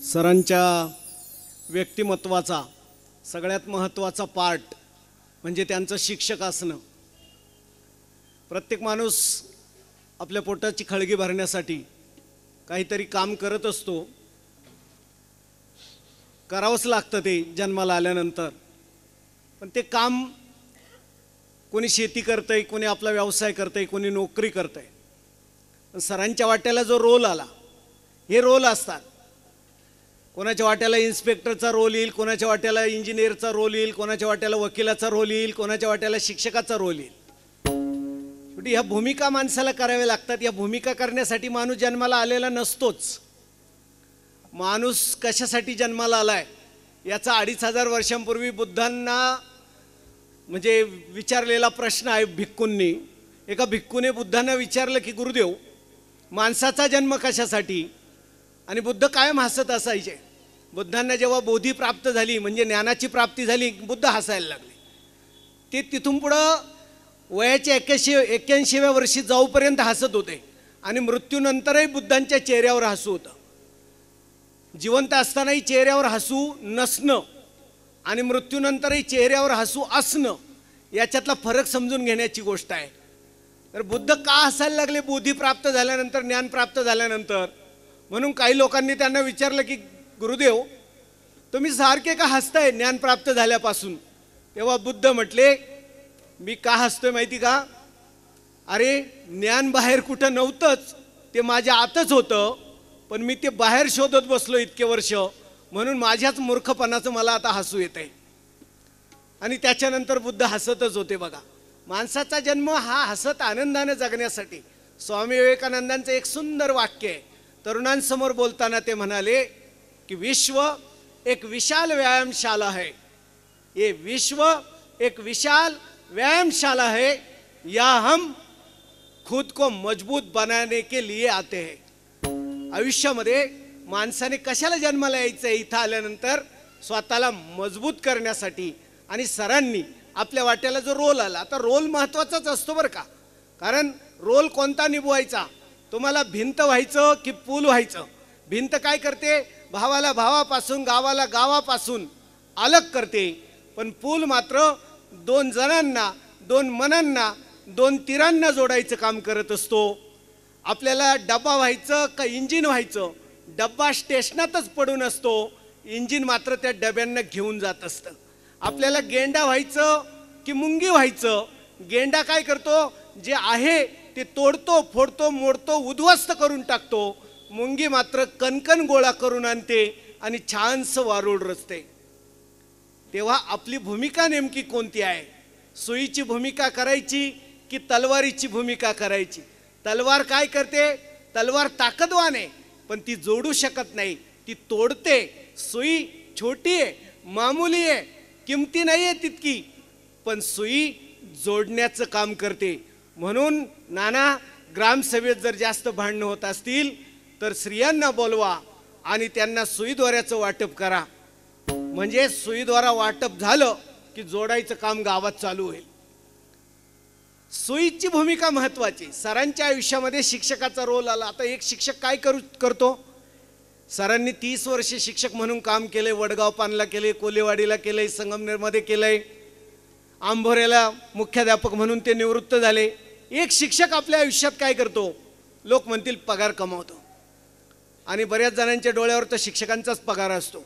सरांच्या व्यक्तिमत्वाचा सगळ्यात महत्त्वाचा पार्ट म्हणजे त्यांचं शिक्षक असणं। प्रत्येक माणूस आपल्या पोटाची खळगी भरण्यासाठी काहीतरी काम करत असतो, करावंच लागतं ते जन्माला आल्यानंतर। पण ते काम कोणी शेती करतंय, कोणी आपला व्यवसाय करतंय, कोणी नोकरी करतंय। पण सरांच्या वाट्याला जो रोल आला, हे रोल असतात। कोणाच्या वाट्याला इन्स्पेक्टरचा रोल येईल, कोणाच्या वाट्याला इंजिनियरचा रोल येईल, कोणाच्या वाट्याला वकिलाचा रोल येईल, कोणाच्या वाट्याला शिक्षकाचा रोल येईल। शेवटी ह्या भूमिका माणसाला कराव्या लागतात। या भूमिका करण्यासाठी माणूस जन्माला आलेला नसतोच। माणूस कशासाठी जन्माला आलाय याचा 2500 वर्षांपूर्वी बुद्धांना म्हणजे विचारलेला प्रश्न आहे भिक्खूंनी। एका भिक्खूने बुद्धांना विचारलं की गुरुदेव, माणसाचा जन्म कशासाठी? आणि बुद्ध कायम हसत असायचे। बुद्धांना जेव्हा बोधी प्राप्त झाली म्हणजे ज्ञानाची प्राप्ती झाली, बुद्ध हसायला लागले। ते तिथून पुढं वयाच्या 81व्या वर्षी जाऊपर्यंत हसत होते आणि मृत्यूनंतरही बुद्धांच्या चेहऱ्यावर हसू होतं। जिवंत असतानाही चेहऱ्यावर हसू नसणं आणि मृत्यूनंतरही चेहऱ्यावर हसू असणं याच्यातला फरक समजून घेण्याची गोष्ट आहे। तर बुद्ध का हसायला लागले बोधी प्राप्त झाल्यानंतर, ज्ञान प्राप्त झाल्यानंतर? म्हणून काही लोकांनी त्यांना विचारलं की गुरुदेव, तुम्ही सारखे का हसताय ज्ञान प्राप्त झाल्यापासून? तेव्हा बुद्ध म्हटले, मी का हसतोय माहिती का? अरे ज्ञान बाहेर कुठं नव्हतंच, ते माझ्या आतच होतं, पण मी ते बाहेर शोधत बसलो इतके वर्ष, म्हणून माझ्याच मूर्खपणाचं मला आता हसू येतंय। आणि त्याच्यानंतर बुद्ध हसतच होते। बघा, माणसाचा जन्म हा हसत आनंदाने जगण्यासाठी। स्वामी विवेकानंदांचं एक सुंदर वाक्य आहे। तरुणांसमोर बोलताना ते म्हणाले कि विश्व एक विशाल व्यायामशाला है, ये विश्व एक विशाल व्यायामशाला है, या हम खुद को मजबूत बनाने के लिए आते हैं। आयुष्यामध्ये माणसाने कशाला जन्माला यायचं आहे? इथं आल्यानंतर स्वतःला मजबूत करण्यासाठी। आणि सरांनी आपल्या वाट्याला जो रोल आला, आता रोल महत्त्वाचाच असतो बरं का। कारण रोल कोणता निभवायचा? तुम्हाला भिंत व्हायचं की पूल व्हायचं? भिंत काय करते? भावाला भावापासून, गावाला गावापासून अलग करते। पण पूल मात्र दोन जणांना, दोन मनांना, दोन तीरांना जोडायचं काम करत असतो। आपल्याला डब्बा व्हायचं का इंजिन व्हायचं? डब्बा स्टेशनातच पडून असतो, इंजिन मात्र त्या डब्यांना घेऊन जात असतं। आपल्याला गेंडा व्हायचं की मुंगी व्हायचं? गेंडा काय करतो? जे आहे ते तोडतो, फोडतो, मोडतो, उद्ध्वस्त करून टाकतो। मुंगी मात्र कणकण गोळा करून आणते आणि छानसं वारूळ रचते। तेव्हा आपली भूमिका नेमकी कोणती आहे? सुईची भूमिका करायची की तलवारीची भूमिका करायची? तलवार काय करते? तलवार ताकदवान आहे, पण ती जोडू शकत नाही, ती तोडते। सुई छोटी आहे, मामूली आहे, किमती नाही आहे तितकी, पण सुई जोडण्याचं काम करते। म्हणून नाना, ग्रामसभेत जर जास्त भांडणं होत असतील तर स्त्रियांना बोलवा आणि त्यांना सुईद्वाऱ्याचं वाटप करा। म्हणजे सुईद्वारा वाटप झालं की जोडायचं काम गावात चालू होईल। सुईची भूमिका महत्त्वाची। सरांच्या आयुष्यामध्ये शिक्षकाचा रोल आला। आता एक शिक्षक काय करतो? सरांनी 30 वर्षे शिक्षक म्हणून काम केले। वडगाव पानला केले, कोलेवाडीला केले, संगमनेरमध्ये केले, आंभोऱ्याला मुख्याध्यापक म्हणून ते निवृत्त झाले। एक शिक्षक आपल्या आयुष्यात काय करतो? लोक म्हणतील पगार कमावतो। आणि बऱ्याच जणांच्या डोळ्यावर तर शिक्षकांचाच पगार असतो,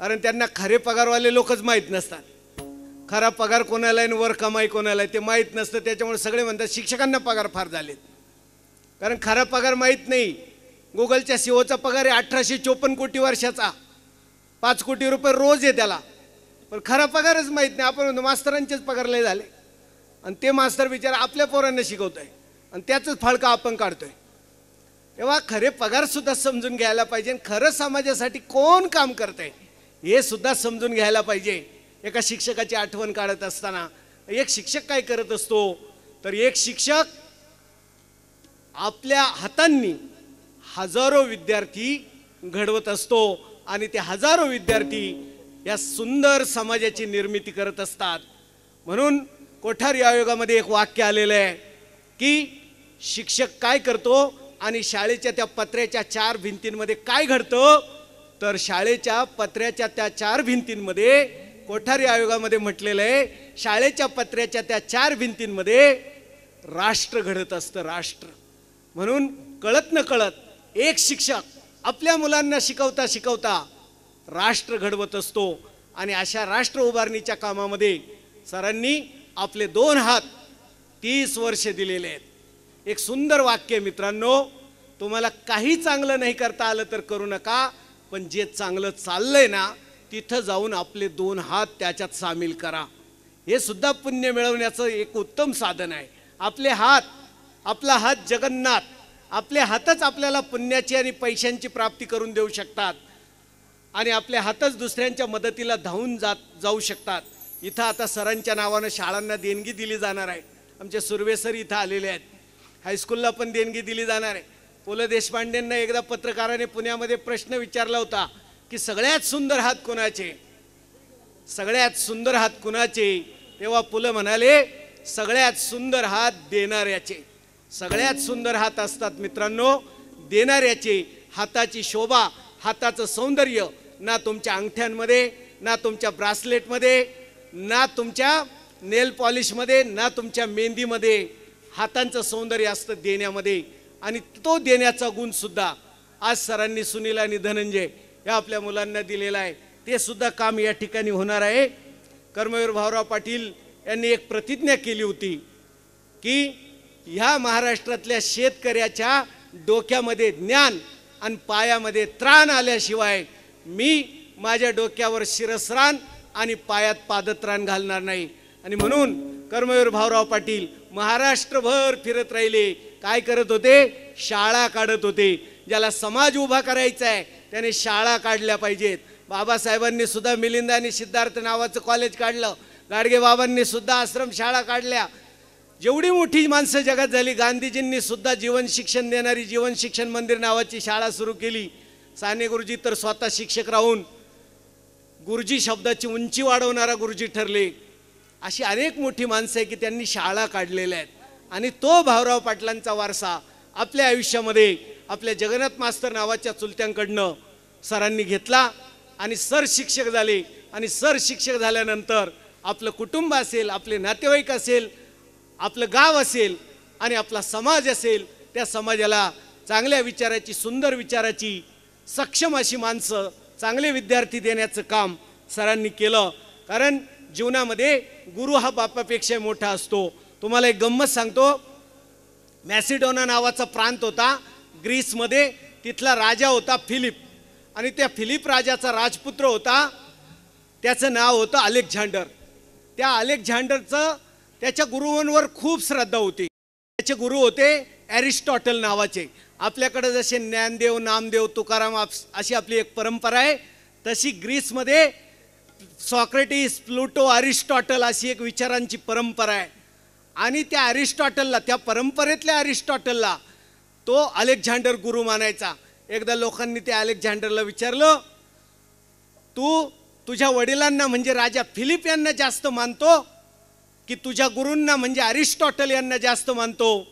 कारण त्यांना खरे पगारवाले लोकच माहीत नसतात। खरा पगार कोणाला आहे, वर कमाई कोणाला आहे ते माहीत नसतं। त्याच्यामुळे सगळे म्हणतात शिक्षकांना पगार फार झालेत, कारण खरा पगार माहीत नाही। गुगलच्या सीओचा पगार आहे 1854 कोटी वर्षाचा, 5 कोटी रुपये रोज आहे त्याला, पण खरा पगारच माहीत नाही। आपण म्हणतो मास्तरांचेच पगार लय झाले, आणि ते मास्तर बिचारा आपल्या पोरांना शिकवतोय आणि त्याचंच फाळका आपण काढतोय। तेव्हा खरे पगार सुद्धा समजून घ्यायला पाहिजे। खरं समाजासाठी कोण काम करतंय हे सुद्धा समजून घ्यायला पाहिजे। एका शिक्षकाची आठवण काढत असताना एक शिक्षक काय करत असतो? तर एक शिक्षक आपल्या हातांनी हजारो विद्यार्थी घडवत असतो आणि ते हजारो विद्यार्थी या सुंदर समाजाची निर्मिती करत असतात। म्हणून कोठारी आयोगामध्ये एक वाक्य आलेलं आहे की शिक्षक काय करतो आणि शाळेच्या त्या पत्र्याच्या 4 भिंतींमध्ये काय घडतं तर शाळेच्या पत्र्याच्या त्या 4 भिंतींमध्ये कोठारी आयोगामध्ये म्हटलेलं आहे, शाळेच्या पत्र्याच्या त्या 4 भिंतींमध्ये राष्ट्र घडत असतं, राष्ट्र. म्हणून कळत न कळत एक शिक्षक आपल्या मुलांना शिकवता शिकवता राष्ट्र घडवत असतो. आणि अशा राष्ट्र उभारणीच्या कामामध्ये सरांनी आपले 2 हात 30 वर्ष दिलेले आहेत. एक सुंदर वाक्य मित्रांनो, तुम्हाला काही चांगलं नाही करता आलं तर करू नका, पण जे चांगलं चाललंय ना तिथं जाऊन आपले 2 हात त्याच्यात सामील करा. हे सुद्धा पुण्य मिळवण्याचं एक उत्तम साधन आहे. आपले हात, आपला हात जगन्नाथ, आपले हातच आपल्याला पुण्याची आणि पैशांची प्राप्ती करून देऊ शकतात आणि आपले हातच दुसऱ्यांच्या मदतीला धावून जाऊ शकतात. इथं आता सरांच्या नावानं शाळांना देणगी दिली जाणार आहे. आमचे सुर्वे सर इथं आलेले आहेत. हायस्कूलला पण देणगी दिली जाणार आहे. पु ल देशपांडेंना एकदा पत्रकाराने पुण्यामध्ये प्रश्न विचारला होता की सगळ्यात सुंदर हात कोणाचे, सगळ्यात सुंदर हात कुणाचे, तेव्हा पु ल म्हणाले सगळ्यात सुंदर हात देणाऱ्याचे. सगळ्यात सुंदर हात असतात मित्रांनो देणाऱ्याचे. हाताची शोभा, हाताचं सौंदर्य ना तुमच्या अंगठ्यांमध्ये, ना तुमच्या ब्रासलेटमध्ये, ना तुमच्या नेल पॉलिशमध्ये, ना तुमच्या मेहंदीमध्ये. हातांचं सौंदर्य असतं देण्यामध्ये. आणि तो देण्याचा गुण सुद्धा आज सरांनी सुनील आणि धनंजय या आपल्या मुलांना दिलेला आहे. ते सुद्धा काम या ठिकाणी होणार आहे. कर्मवीर भाऊराव पाटील यांनी एक प्रतिज्ञा केली होती की ह्या महाराष्ट्रातल्या शेतकऱ्याच्या डोक्यामध्ये ज्ञान आणि पायामध्ये त्राण आल्याशिवाय मी माझ्या डोक्यावर शिरस्त्राण आणि पायात पादत्राण घालणार नाही. आणि म्हणून कर्मवीर भाऊराव पाटील महाराष्ट्रभर फिरत राहिले. काय करत होते? शाळा काढत होते. ज्याला समाज उभा करायचा आहे त्याने शाळा काढल्या पाहिजेत. बाबासाहेबांनी सुद्धा मिलिंद आणि सिद्धार्थ नावाचं कॉलेज काढलं. गाडगे बाबांनी सुद्धा आश्रम शाळा काढल्या. जेवढी मोठी माणसं जगात झाली, गांधीजींनी सुद्धा जीवन शिक्षण देणारी जीवन शिक्षण मंदिर नावाची शाळा सुरू केली. साने गुरुजी तर स्वतः शिक्षक राहून गुरुजी शब्दाची उंची वाढवणारा गुरुजी ठरले. अशी अनेक मोठी माणसं आहे की त्यांनी शाळा काढलेल्या आहेत. आणि तो भाऊराव पाटलांचा वारसा आपल्या आयुष्यामध्ये आपल्या जगन्नाथ मास्तर नावाच्या चुलत्यांकडनं सरांनी घेतला आणि सर शिक्षक झाले. आणि सर शिक्षक झाल्यानंतर आपलं कुटुंब असेल, आपले नातेवाईक असेल, आपलं गाव असेल आणि आपला समाज असेल, त्या समाजाला चांगल्या विचाराची, सुंदर विचाराची, सक्षम अशी माणसं, चांगले विद्यार्थी देण्याचं काम सरांनी केलं. कारण जीवनामध्ये गुरु हा बापापेक्षा मोठा असतो. तुम्हाला एक गंमत सांगतो. मॅसिडोना नावाचा प्रांत होता ग्रीसमध्ये. तिथला राजा होता फिलिप. आणि त्या फिलिप राजाचा राजपुत्र होता, त्याचं नाव होतं अलेक्झांडर. त्या अलेक्झांडरचं त्याच्या गुरुंवर खूप श्रद्धा होती. त्याचे गुरु होते ॲरिस्टॉटल नावाचे. आपल्याकडे जसे ज्ञानदेव, नामदेव, तुकाराम अशी आपली एक परंपरा आहे, तशी ग्रीसमध्ये सॉक्रेटिस, प्लुटो, अरिस्टॉटल अशी एक विचारांची परंपरा आहे. आणि त्या अरिस्टॉटलला, त्या परंपरेतल्या अरिस्टॉटलला तो अलेक्झांडर गुरु मानायचा. एकदा लोकांनी त्या अलेक्झांडरला विचारलं, तू तुझ्या वडिलांना म्हणजे राजा फिलिप यांना जास्त मानतो की तुझ्या गुरूंना म्हणजे अरिस्टॉटल यांना जास्त मानतो?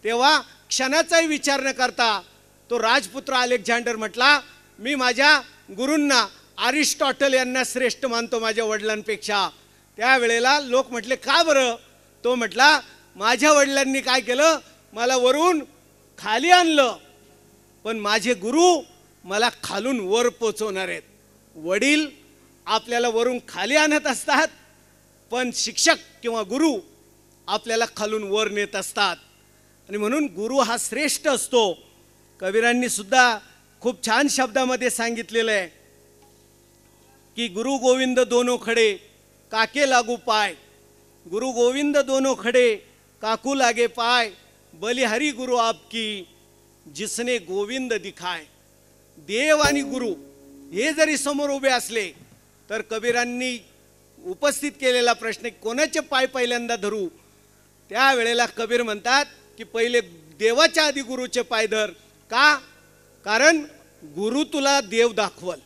तेव्हा क्षणाचाही विचार न करता तो राजपुत्र अलेक्झांडर म्हटला, मी माझ्या गुरूंना अरिस्टॉटल यांना श्रेष्ठ मानतो माझ्या वडिलांपेक्षा. त्यावेळेला लोक म्हटले, का बरं? तो म्हटला, माझ्या वडिलांनी काय केलं, मला वरून खाली आणलं, पण माझे गुरु मला खालून वर पोचवणार आहेत. वडील आपल्याला वरून खाली आणत असतात, पण शिक्षक किंवा गुरु आपल्याला खालून वर नेत असतात. आणि म्हणून गुरु हा श्रेष्ठ असतो. कबीरांनी सुद्धा खूप छान शब्दामध्ये सांगितलेलं आहे की गुरु गोविंद दोनों खडे काके लागू पाय. गुरु गोविंद दोनों खडे काकू लागे पाय, बलिहरी गुरु आपकी जिसने गोविंद दिखाय. देव आणि गुरु हे जरी समोर उभे असले तर कबीरांनी उपस्थित केलेला प्रश्न, कोणाचे पाय पहिल्यांदा धरू? त्यावेळेला कबीर म्हणतात की पहिले देवाच्या आधी गुरुचे पाय धर. का? कारण गुरु तुला देव दाखवल,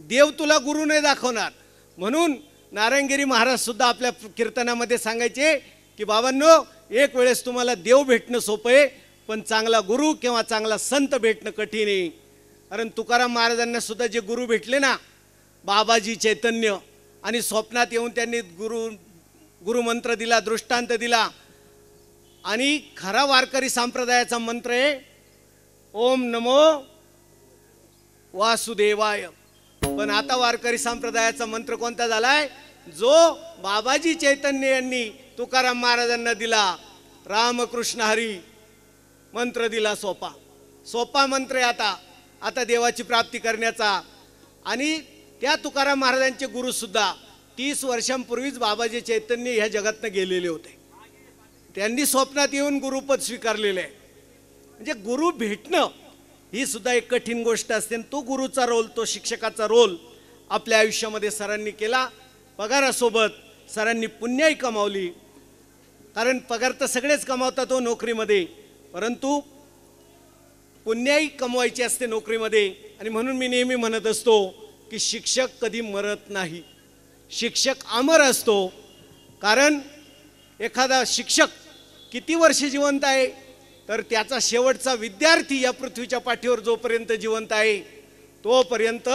देव तुला गुरु नाही दाखवणार. म्हणून नारायणगिरी महाराज सुद्धा आपल्या कीर्तनामध्ये सांगायचे की बाबांनो, एक वेळेस तुम्हाला देव भेटणं सोपं आहे, पण चांगला गुरु किंवा चांगला संत भेटणं कठीण आहे. कारण तुकाराम महाराजांना सुद्धा जे गुरु भेटले ना, बाबाजी चैतन्य, आणि स्वप्नात येऊन त्यांनी गुरुमंत्र दिला, दृष्टांत दिला. आणि खरा वारकरी संप्रदायाचा मंत्र आहे ओम नमो वासुदेवाय. पण आता वारकरी संप्रदायाचा मंत्र कोणता झालाय? जो बाबाजी चैतन्य यांनी तुकाराम महाराजांना दिला, रामकृष्ण हरी मंत्र दिला. सोपा मंत्र आहे आता देवाची प्राप्ती करण्याचा. आणि त्या तुकाराम महाराजांचे गुरु सुद्धा 30 वर्षांपूर्वीच बाबाजी चैतन्य ह्या जगातनं गेलेले होते. त्यांनी स्वप्नात येऊन गुरुपद स्वीकारलेले आहे. म्हणजे गुरु भेटणं ही सुद्धा एक कठीण गोष्ट असते. तो गुरुचा रोल, तो शिक्षकाचा रोल आपल्या आयुष्यामध्ये सरांनी केला. पगारासोबत सरांनी पुण्याही कमावली. कारण पगार तर सगळेच कमावतात हो नोकरीमध्ये, परंतु पुण्याही कमवायची असते नोकरीमध्ये. आणि म्हणून मी नेहमी म्हणत असतो की शिक्षक कधी मरत नाही, शिक्षक अमर असतो. कारण एखादा शिक्षक किती वर्ष जिवंत आहे, तर त्याचा शेवटचा विद्यार्थी या पृथ्वीच्या पाठीवर जोपर्यंत जिवंत आहे तोपर्यंत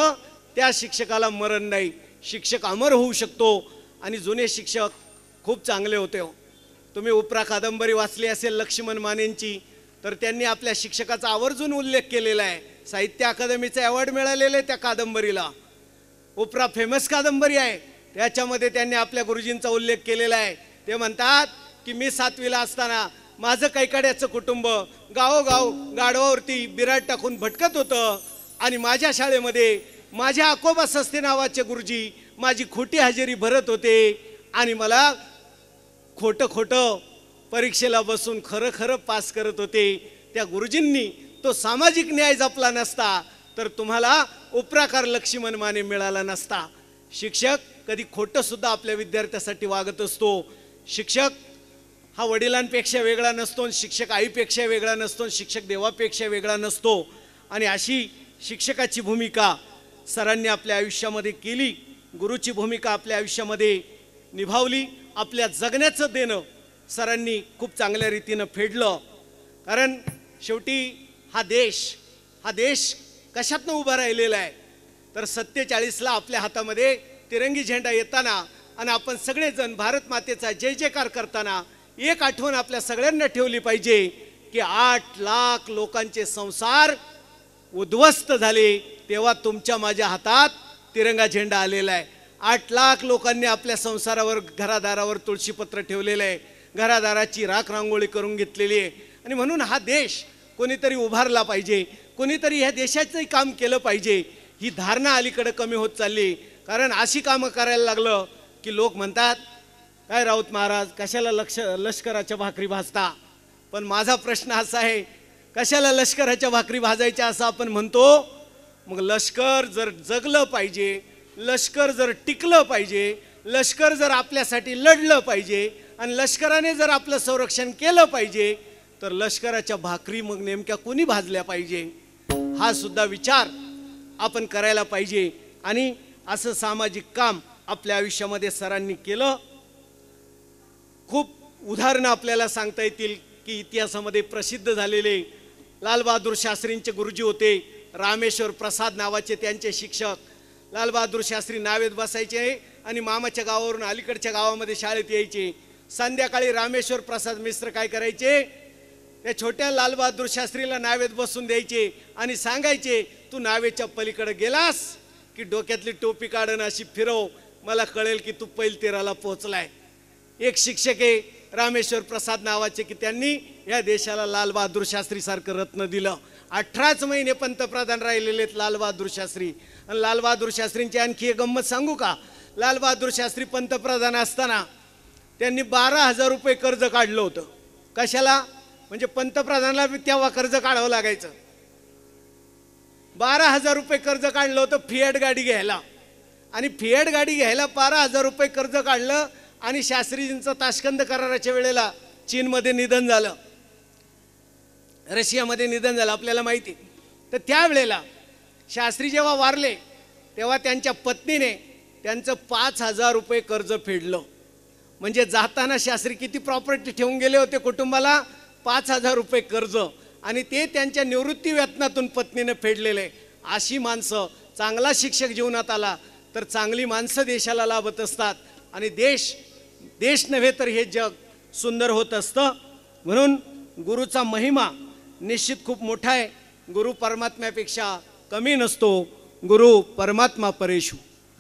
त्या शिक्षकाला मरण नाही. शिक्षक अमर होऊ शकतो. आणि जुने शिक्षक खूप चांगले होते हो. तुम्ही उपरा कादंबरी वाचली असेल लक्ष्मण मानेंची, तर त्यांनी आपल्या शिक्षकाचा आवर्जून उल्लेख केलेला आहे. साहित्य अकादमीचे अवॉर्ड मिळालेले त्या कादंबरीला. उपरा फेमस कादंबरी आहे, त्याच्यामध्ये त्यांनी आपल्या गुरुजींचा उल्लेख केलेला आहे. ते म्हणतात की मी 7वीला असताना माझं कैकाड्याचं कुटुंब गावोगाव गाढवावरती बिराड टाकून भटकत होतं. आणि माझ्या शाळेमध्ये माझ्या आकोबा सस्ते नावाचे गुरुजी माझी खोटी हजेरी भरत होते. आणि मला खोटं परीक्षेला बसून खरं पास करत होते. त्या गुरुजींनी तो सामाजिक न्याय जपला नसता तर तुम्हाला उपराकार लक्ष्मण माने मिळाला नसता. शिक्षक कधी खोटं सुद्धा आपल्या विद्यार्थ्यासाठी वागत असतो. शिक्षक हा वडिलांपेक्षा वेगळा नसतो, शिक्षक आईपेक्षा वेगळा नसतो, शिक्षक देवापेक्षा वेगळा नसतो. आणि अशी शिक्षकाची भूमिका सरांनी आपल्या आयुष्यामध्ये केली. गुरुची भूमिका आपल्या आयुष्यामध्ये निभावली. आपल्या जगण्याचं देणं सरांनी खूप चांगल्या रीतीनं फेडलं. कारण शेवटी हा देश कशातनं उभा राहिलेला आहे, तर 47ला आपल्या हातामध्ये तिरंगी झेंडा येताना आणि आपण सगळेजण भारत मातेचा जय जयकार करताना एक आठवण आपल्या सगळ्यांना ठेवली पाहिजे की 8 लाख लोकांचे संसार उद्ध्वस्त झाले तेव्हा तुमच्या माझ्या हातात तिरंगा झेंडा आलेला आहे. 8 लाख लोकांनी आपल्या संसारावर घरादारावर तुळशीपत्र ठेवलेलं आहे, घरादाराची राख रांगोळी करून घेतलेली आहे. आणि म्हणून हा देश कोणीतरी उभारला पाहिजे, कोणीतरी ह्या देशाचंही काम केलं पाहिजे. ही धारणा अलीकडे कमी होत चालली. कारण अशी कामं करायला लागलं की लोक म्हणतात काय राऊत महाराज कशाला लष्कराच्या भाकरी भाजता. पण माझा प्रश्न असा आहे, कशाला लष्कराच्या भाकरी भाजायच्या असं आपण म्हणतो. मग लष्कर जर जगलं पाहिजे, लष्कर जर टिकलं पाहिजे, लष्कर जर आपल्यासाठी लढलं पाहिजे आणि लष्कराने जर आपलं संरक्षण केलं पाहिजे, तर लष्कराच्या भाकरी मग नेमक्या कोणी भाजल्या पाहिजे हा सुद्धा विचार आपण करायला पाहिजे. आणि असं सामाजिक काम आपल्या आयुष्यामध्ये सरांनी केलं. खूप उदाहरणं आपल्याला सांगता येतील की इतिहासामध्ये प्रसिद्ध झालेले लालबहादूर शास्त्रींचे गुरुजी होते रामेश्वर प्रसाद नावाचे त्यांचे शिक्षक. लालबहादूर शास्त्री नावेत बसायचे आणि मामाच्या गावावरून अलीकडच्या गावामध्ये शाळेत यायचे. संध्याकाळी रामेश्वर प्रसाद मिश्र काय करायचे, त्या छोट्या लालबहादूर शास्त्रीला नावेत बसून द्यायचे आणि सांगायचे तू नावेच्या पलीकडे गेलास की डोक्यातली टोपी काढून अशी फिरव, मला कळेल की तू पैल तेराला पोहोचलाय. एक शिक्षक आहे रामेश्वर प्रसाद नावाचे की त्यांनी या देशाला लालबहादूर शास्त्री सारखं रत्न दिलं. 18च महिने पंतप्रधान राहिलेले लालबहादूर शास्त्री. आणि लालबहादूर शास्त्रींची आणखी एक गंमत सांगू का. लालबहादूर शास्त्री पंतप्रधान असताना त्यांनी 12,000 रुपये कर्ज काढलं होतं. कशाला, म्हणजे पंतप्रधानाला तेव्हा कर्ज काढावं लागायचं. 12,000 रुपये कर्ज काढलं होतं फिएट गाडी घ्यायला. आणि फिएट गाडी घ्यायला 12,000 रुपये कर्ज काढलं. आणि शास्त्रीजींचं ताशकंद कराराच्या वेळेला चीनमध्ये निधन झालं, रशियामध्ये निधन झालं, आपल्याला माहिती. तर त्यावेळेला शास्त्री जेव्हा वारले तेव्हा त्यांच्या पत्नीने त्यांचं 5,000 रुपये कर्ज फेडलं. म्हणजे जाताना शास्त्री किती प्रॉपर्टी ठेवून गेले होते कुटुंबाला, 5,000 रुपये कर्ज. आणि ते त्यांच्या निवृत्ती वेतनातून पत्नीने फेडलेले. अशी माणसं, चांगला शिक्षक जीवनात आला तर चांगली माणसं देशाला लाभत असतात आणि देश नव्हे तर हे जग सुंदर होत असतं. म्हणून गुरुचा महिमा निश्चित खूप मोठा आहे. गुरु परमात्म्यापेक्षा कमी नसतो. गुरु परमात्मा परेशू.